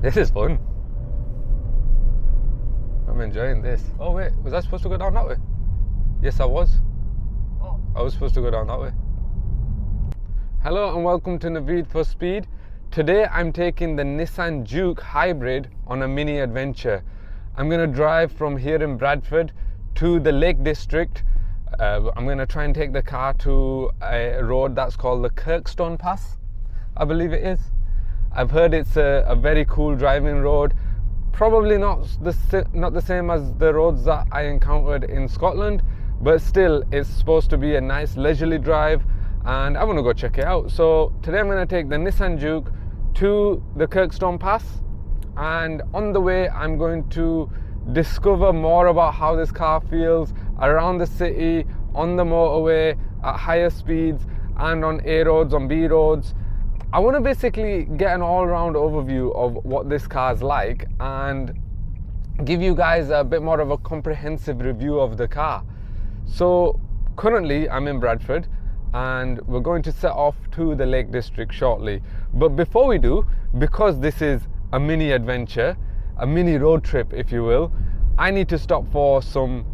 This is fun. I'm enjoying this. Oh wait, was I supposed to go down that way? Yes, I was. Oh. I was supposed to go down that way. Hello and welcome to Naveed for Speed. Today I'm taking the Nissan Juke Hybrid on a mini adventure. I'm going to drive from here in Bradford to the Lake District. I'm going to try and take the car to a road that's called the Kirkstone Pass, I believe it is. I've heard it's a very cool driving road. Probably not the same as the roads that I encountered in Scotland, but still it's supposed to be a nice leisurely drive and I want to go check it out. So today I'm going to take the Nissan Juke to the Kirkstone Pass, and on the way I'm going to discover more about how this car feels around the city, on the motorway, at higher speeds, and on A roads, on B roads. I want to basically get an all-round overview of what this car's like and give you guys a bit more of a comprehensive review of the car. So currently I'm in Bradford and we're going to set off to the Lake District shortly. But before we do, because this is a mini adventure, a mini road trip if you will, I need to stop for some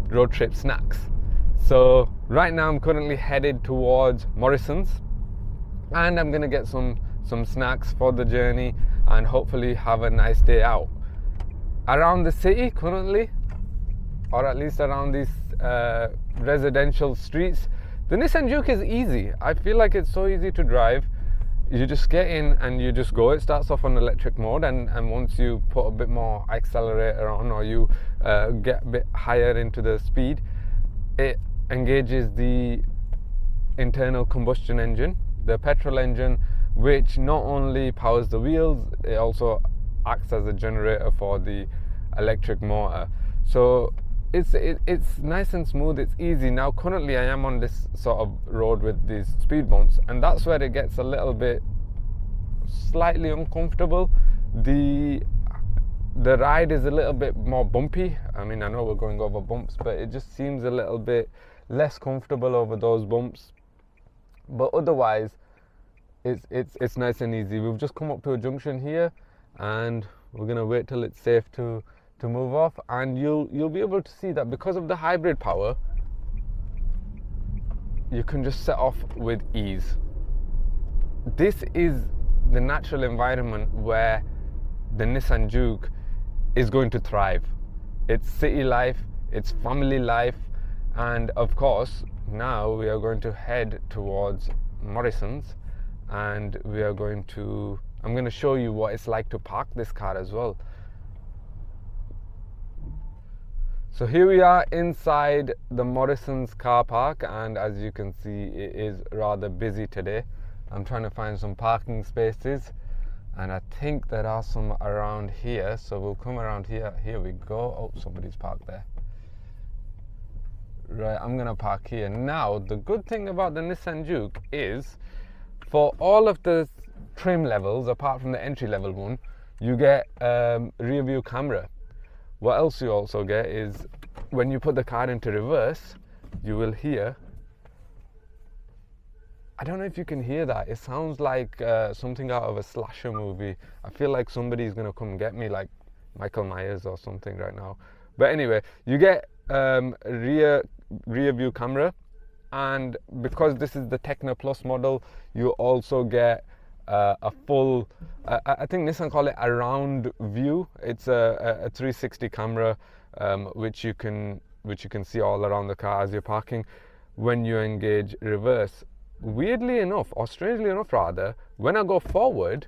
road trip snacks. So right now I'm currently headed towards Morrison's and I'm gonna get some snacks for the journey and hopefully have a nice day out. Around the city currently, or at least around these residential streets, the Nissan Juke is easy. I feel like it's so easy to drive. You just get in and you just go. It starts off on electric mode, and once you put a bit more accelerator on, or you get a bit higher into the speed, it engages the internal combustion engine, the petrol engine, which not only powers the wheels, it also acts as a generator for the electric motor. So it's nice and smooth, it's easy. Now currently I am on this sort of road with these speed bumps, and that's where it gets a little bit slightly uncomfortable. The ride is a little bit more bumpy. I mean, I know we're going over bumps, but it just seems a little bit less comfortable over those bumps. But otherwise it's nice and easy. We've just come up to a junction here and we're gonna wait till it's safe to move off, and you'll be able to see that because of the hybrid power you can just set off with ease. This is the natural environment where the Nissan Juke is going to thrive. It's city life, it's family life, and of course now we are going to head towards Morrison's, and I'm going to show you what it's like to park this car as well. So here we are inside the Morrison's car park, and as you can see it is rather busy today. I'm trying to find some parking spaces and I think there are some around here, so we'll come around here. Here we go. Oh, somebody's parked there. Right, I'm gonna park here. Now the good thing about the Nissan Juke is for all of the trim levels apart from the entry level one, you get rear view camera. What else you also get is when you put the car into reverse, you will hear, I don't know if you can hear that, it sounds like something out of a slasher movie. I feel like somebody's gonna come get me, like Michael Myers or something right now. But anyway, you get rear view camera, and because this is the Techno Plus model, you also get a full, I think Nissan call it a round view. It's a 360 camera, which you can see all around the car as you're parking when you engage reverse. Weirdly enough, or strangely enough rather, when I go forward,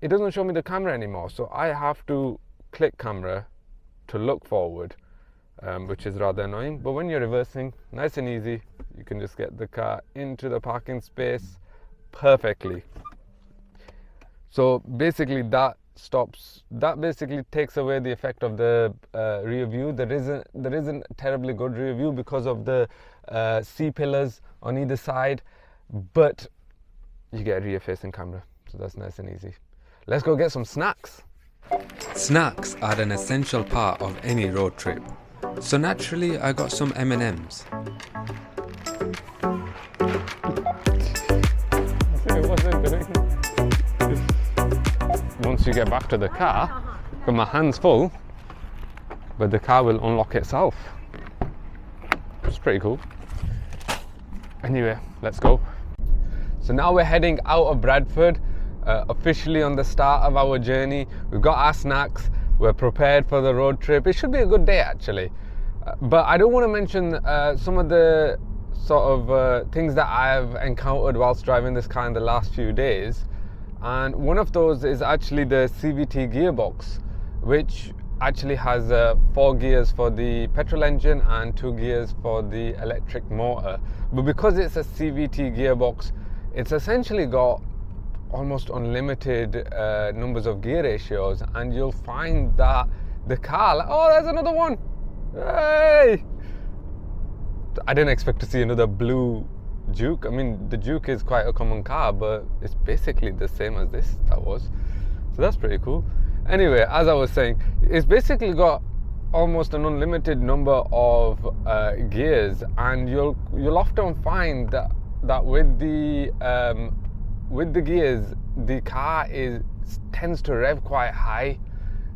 it doesn't show me the camera anymore. So I have to click camera to look forward, which is rather annoying. But when you're reversing, nice and easy, you can just get the car into the parking space perfectly. So basically that basically takes away the effect of the rear view. There isn't terribly good rear view because of the C-pillars on either side, but you get a rear facing camera, so that's nice and easy. Let's go get some snacks. Snacks are an essential part of any road trip, so naturally I got some M&Ms. once you get back to the car, got my hands full, but the car will unlock itself. It's pretty cool. Anyway, let's go. So now we're heading out of Bradford, officially on the start of our journey. We've got our snacks, we're prepared for the road trip. It should be a good day actually. But I do want to mention some of the sort of things that I've encountered whilst driving this car in the last few days. And one of those is actually the CVT gearbox, which actually has 4 gears for the petrol engine and 2 gears for the electric motor. But because it's a CVT gearbox, it's essentially got almost unlimited numbers of gear ratios, and you'll find that the car, oh, there's another one. Hey! I didn't expect to see another blue Juke. I mean, the Juke is quite a common car, but it's basically the same as this that was. So that's pretty cool. Anyway, as I was saying, it's basically got almost an unlimited number of gears, and you'll often find that with the gears, the car tends to rev quite high,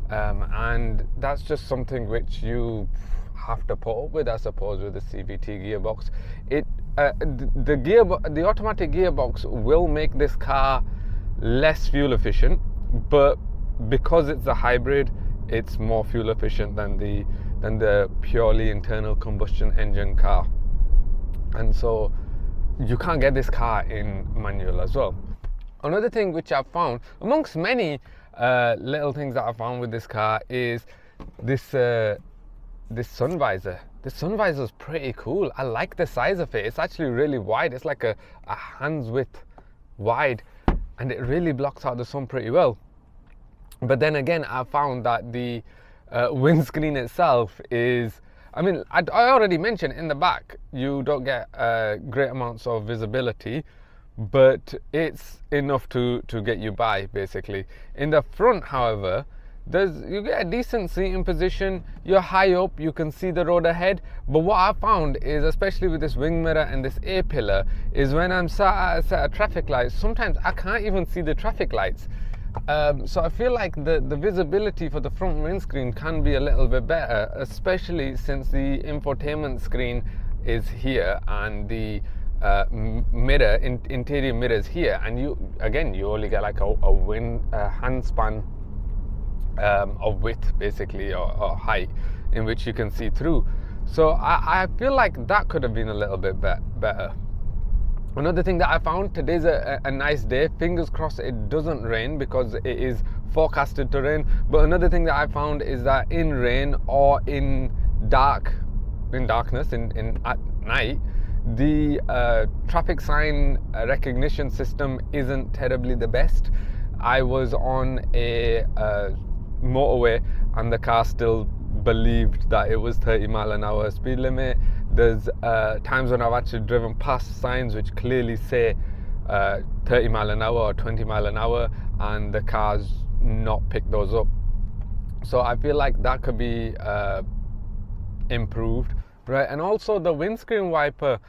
and that's just something which you have to put up with, I suppose, with the CVT gearbox. The automatic gearbox will make this car less fuel efficient, but because it's a hybrid, it's more fuel efficient than the purely internal combustion engine car, and so you can't get this car in manual as well. Another thing which I've found, amongst many little things that I found with this car, is this sun visor. This sun visor is pretty cool. I like the size of it. It's actually really wide. It's like a hand's width wide, and it really blocks out the sun pretty well. But then again, I found that the windscreen itself is, I mean, I already mentioned in the back, you don't get great amounts of visibility, but it's enough to get you by, basically. In the front, however, you get a decent seating position. You're high up, you can see the road ahead. But what I found is, especially with this wing mirror and this A-pillar, is when I'm sat at a set of traffic lights, sometimes I can't even see the traffic lights. So I feel like the visibility for the front windscreen can be a little bit better, especially since the infotainment screen is here and the interior mirror is here, and you only get like a hand span of width, basically, or height, in which you can see through. So I feel like that could have been a little bit better. Another thing that I found, today's a nice day. Fingers crossed it doesn't rain, because it is forecasted to rain. But another thing that I found is that in rain or in darkness, at night, the traffic sign recognition system isn't terribly the best. I was on a motorway, and the car still believed that it was 30 mile an hour speed limit. There's times when I've actually driven past signs which clearly say 30 mile an hour or 20 mile an hour, and the car's not picked those up. So I feel like that could be improved, right? And also the windscreen wiper,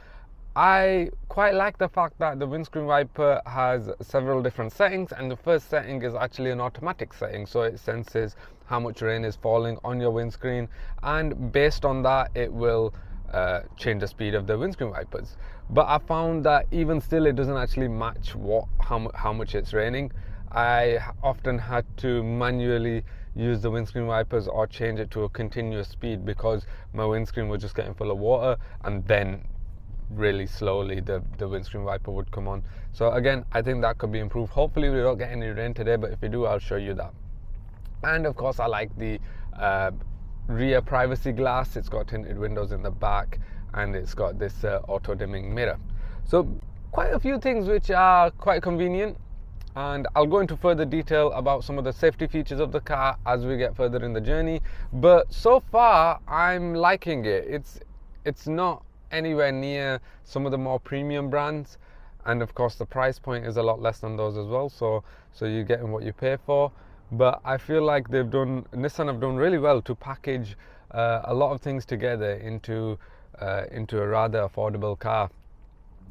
I quite like the fact that the windscreen wiper has several different settings, and the first setting is actually an automatic setting, so it senses how much rain is falling on your windscreen, and based on that it will change the speed of the windscreen wipers. But I found that even still it doesn't actually match how much it's raining. I often had to manually use the windscreen wipers or change it to a continuous speed, because my windscreen was just getting full of water, and then really slowly the windscreen wiper would come on. So again, I think that could be improved. Hopefully we don't get any rain today, but if we do, I'll show you that. And of course, I like the rear privacy glass. It's got tinted windows in the back, and it's got this auto dimming mirror. So quite a few things which are quite convenient, and I'll go into further detail about some of the safety features of the car as we get further in the journey. But so far I'm liking it. It's not anywhere near some of the more premium brands, and of course the price point is a lot less than those as well, so you're getting what you pay for. But I feel like Nissan have done really well to package a lot of things together into a rather affordable car.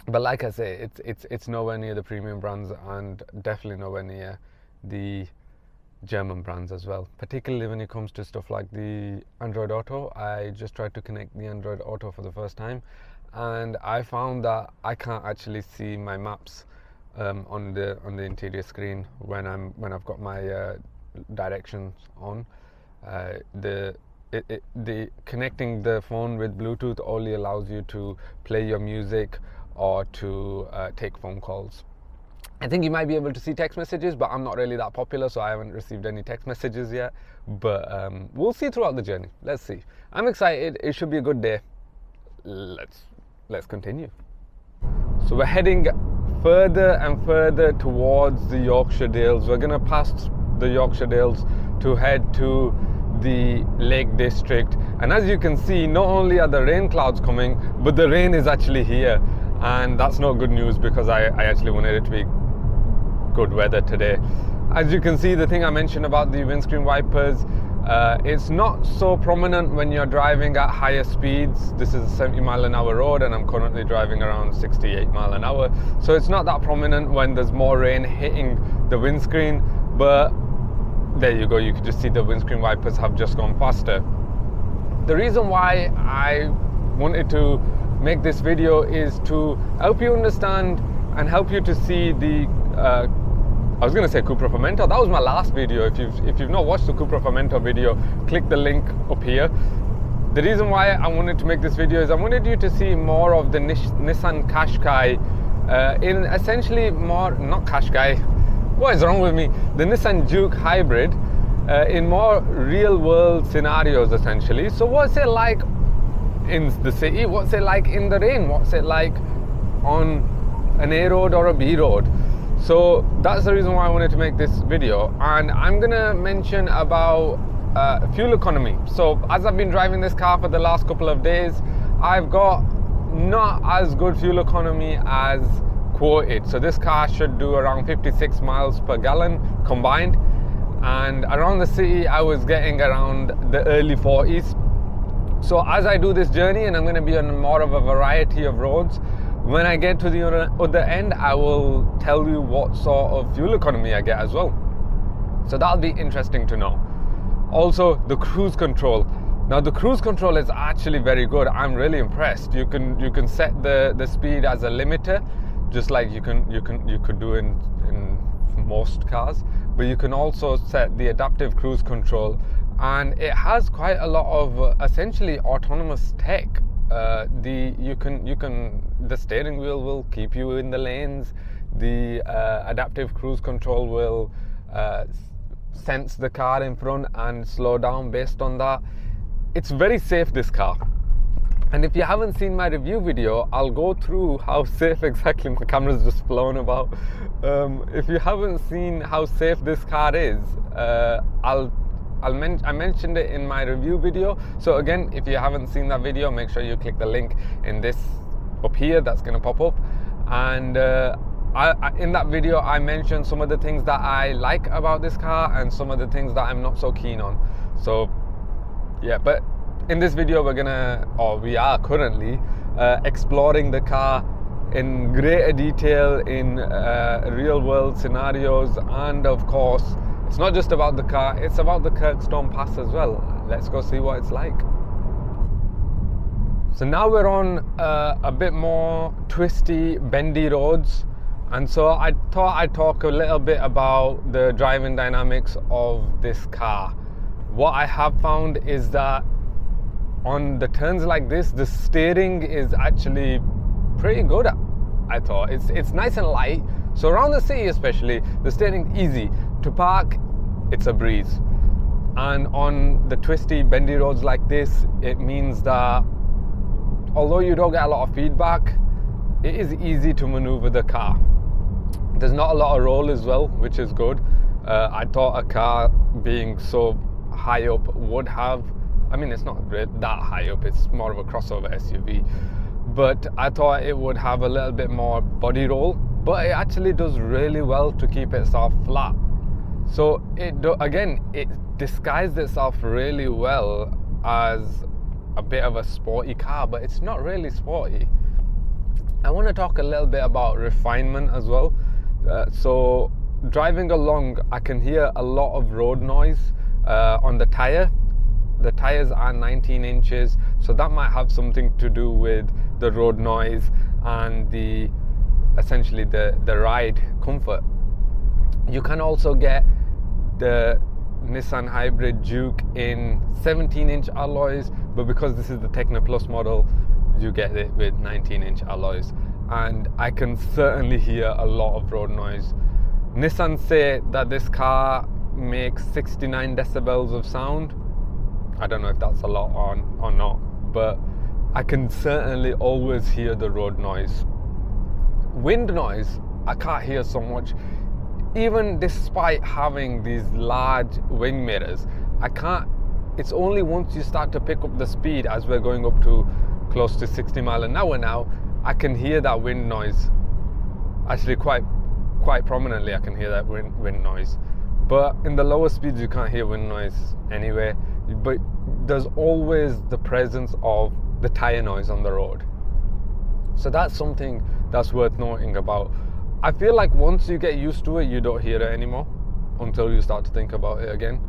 But like I say, it's nowhere near the premium brands, and definitely nowhere near the German brands as well, particularly when it comes to stuff like the Android Auto. I just tried to connect the Android Auto for the first time, and I found that I can't actually see my maps on the interior screen when I've got my directions on. The connecting the phone with Bluetooth only allows you to play your music or to take phone calls. I think you might be able to see text messages, but I'm not really that popular, so I haven't received any text messages yet. But we'll see throughout the journey. Let's see. I'm excited. It should be a good day. Let's continue. So we're heading further and further towards the Yorkshire Dales. We're gonna pass the Yorkshire Dales to head to the Lake District. And as you can see, not only are the rain clouds coming, but the rain is actually here. And that's not good news, because I actually wanted it to be good weather today. As you can see, the thing I mentioned about the windscreen wipers, it's not so prominent when you're driving at higher speeds. This is a 70-mile-an-hour road, and I'm currently driving around 68 mile an hour. So it's not that prominent when there's more rain hitting the windscreen, but there you go, you can just see the windscreen wipers have just gone faster. The reason why I wanted to make this video is to help you understand and help you to see the I was going to say Cupra Formentor. That was my last video. If you've not watched the Cupra Formentor video, click the link up here. The reason why I wanted to make this video is I wanted you to see more of the Nissan Qashqai in essentially more, not Qashqai, what is wrong with me? The Nissan Juke Hybrid in more real world scenarios essentially. So what's it like in the city? What's it like in the rain? What's it like on an A road or a B road? So that's the reason why I wanted to make this video, and I'm gonna mention about fuel economy. So as I've been driving this car for the last couple of days, I've got not as good fuel economy as quoted. So this car should do around 56 miles per gallon combined, and around the city I was getting around the early 40s. So as I do this journey, and I'm going to be on more of a variety of roads, when I get to the other end, I will tell you what sort of fuel economy I get as well. So that'll be interesting to know. Also, the cruise control. Now the cruise control is actually very good. I'm really impressed. You can set the speed as a limiter, just like you could do in most cars, but you can also set the adaptive cruise control, and it has quite a lot of essentially autonomous tech. The steering wheel will keep you in the lanes. The adaptive cruise control will sense the car in front and slow down based on that. It's very safe, this car. And if you haven't seen my review video, I'll go through how safe exactly. My camera's just flown about. If you haven't seen how safe this car is, I mentioned it in my review video. So again, if you haven't seen that video, make sure you click the link in this up here that's going to pop up. And in that video, I mentioned some of the things that I like about this car and some of the things that I'm not so keen on. So yeah, but in this video, we are currently exploring the car in greater detail in real world scenarios, and of course, it's not just about the car, it's about the Kirkstone Pass as well. Let's go see what it's like. So now we're on a bit more twisty, bendy roads, and so I thought I'd talk a little bit about the driving dynamics of this car. What I have found is that on the turns like this, the steering is actually pretty good. I thought it's nice and light. So around the city especially, the steering easy. To park, it's a breeze. And on the twisty, bendy roads like this, it means that although you don't get a lot of feedback, it is easy to maneuver the car. There's not a lot of roll as well, which is good. I thought a car being so high up would have, I mean, it's not that high up, it's more of a crossover SUV, but I thought it would have a little bit more body roll, but it actually does really well to keep itself flat. So it disguised itself really well as a bit of a sporty car, but it's not really sporty. I want to talk a little bit about refinement as well. So driving along, I can hear a lot of road noise on the tire. The tires are 19 inches, so that might have something to do with the road noise and essentially the ride comfort. You can also get the Nissan Hybrid Juke in 17-inch alloys, but because this is the Techno Plus model, you get it with 19-inch alloys. And I can certainly hear a lot of road noise. Nissan say that this car makes 69 decibels of sound. I don't know if that's a lot or not, but I can certainly always hear the road noise. Wind noise, I can't hear so much. Even despite having these large wing mirrors, I can't. It's only once you start to pick up the speed, as we're going up to close to 60 miles an hour now, I can hear that wind noise. Actually quite prominently I can hear that wind noise. But in the lower speeds you can't hear wind noise anyway. But there's always the presence of the tire noise on the road. So that's something that's worth noting about. I feel like once you get used to it, you don't hear it anymore until you start to think about it again.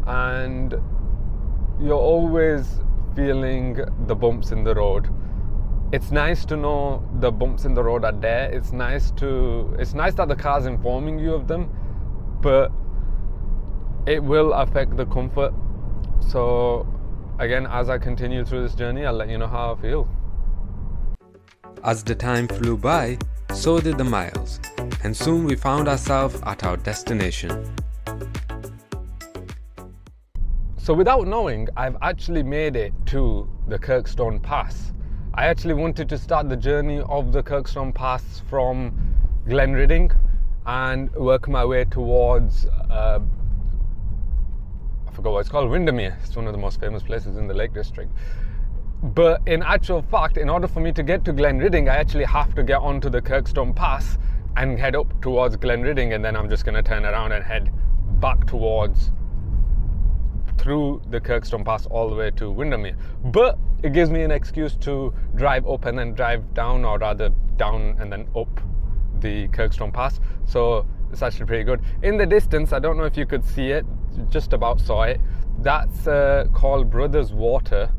And you're always feeling the bumps in the road. It's nice to know the bumps in the road are there. It's nice that the car's informing you of them, but it will affect the comfort. So again, as I continue through this journey, I'll let you know how I feel. As the time flew by, so did the miles, and soon we found ourselves at our destination. So without knowing, I've actually made it to the Kirkstone Pass. I actually wanted to start the journey of the Kirkstone Pass from Glenridding and work my way towards I forgot what it's called, Windermere. It's one of the most famous places in the Lake District. But in actual fact, in order for me to get to Glenridding, I actually have to get onto the Kirkstone Pass and head up towards Glenridding, and then I'm just going to turn around and head back through the Kirkstone Pass all the way to Windermere. But it gives me an excuse to drive up and then drive down, or rather down and then up the Kirkstone Pass. So it's actually pretty good. In the distance, I don't know if you could see it, just about saw it. That's called Brothers Water.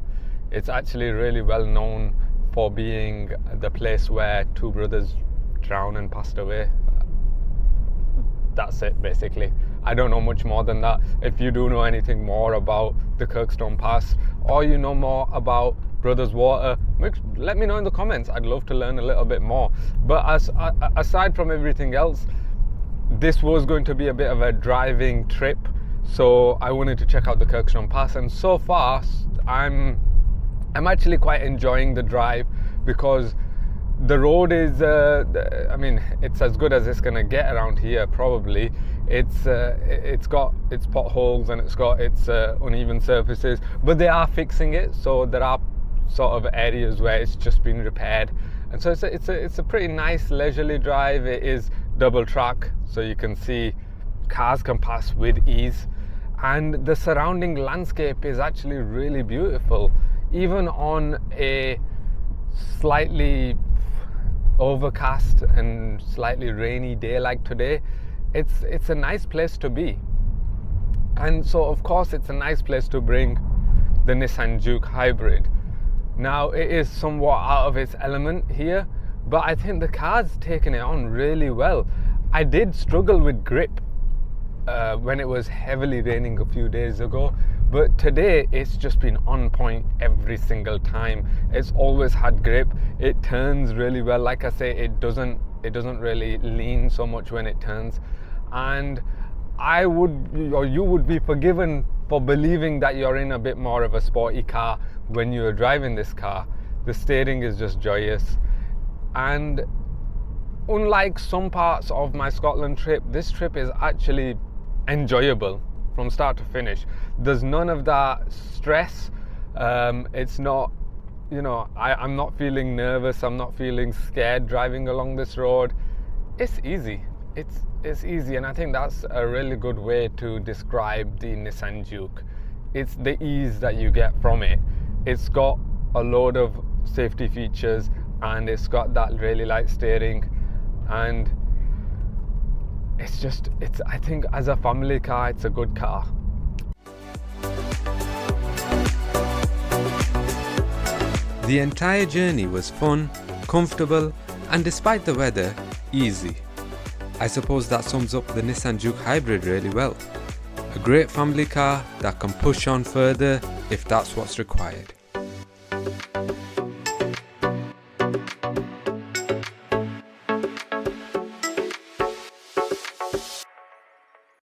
It's actually really well known for being the place where two brothers drowned and passed away. That's it, basically. I don't know much more than that. If you do know anything more about the Kirkstone Pass, or you know more about Brothers Water, let me know in the comments. I'd love to learn a little bit more. But aside from everything else, this was going to be a bit of a driving trip, so I wanted to check out the Kirkstone Pass, and so far I'm actually quite enjoying the drive, because the road is I mean, it's as good as it's gonna get around here probably. It's got its potholes and it's got its uneven surfaces, but they are fixing it, so there are sort of areas where it's just been repaired, and so it's a pretty nice leisurely drive. It is double track, so you can see cars can pass with ease, and the surrounding landscape is actually really beautiful. Even on a slightly overcast and slightly rainy day like today, it's a nice place to be. And so of course it's a nice place to bring the Nissan Juke Hybrid. Now it is somewhat out of its element here, but I think the car's taken it on really well. I did struggle with grip when it was heavily raining a few days ago, but today it's just been on point every single time. It's always had grip. It turns really well. Like I say, it doesn't really lean so much when it turns, and you would be forgiven for believing that you're in a bit more of a sporty car when you're driving this car. The steering is just joyous, and unlike some parts of my Scotland trip, this trip is actually enjoyable from start to finish. There's none of that stress. It's not, I'm not feeling nervous, I'm not feeling scared driving along this road. It's easy. It's easy, and I think that's a really good way to describe the Nissan Juke. It's the ease that you get from it. It's got a load of safety features, and it's got that really light steering, and I think as a family car, it's a good car. The entire journey was fun, comfortable, and despite the weather, easy. I suppose that sums up the Nissan Juke Hybrid really well. A great family car that can push on further if that's what's required.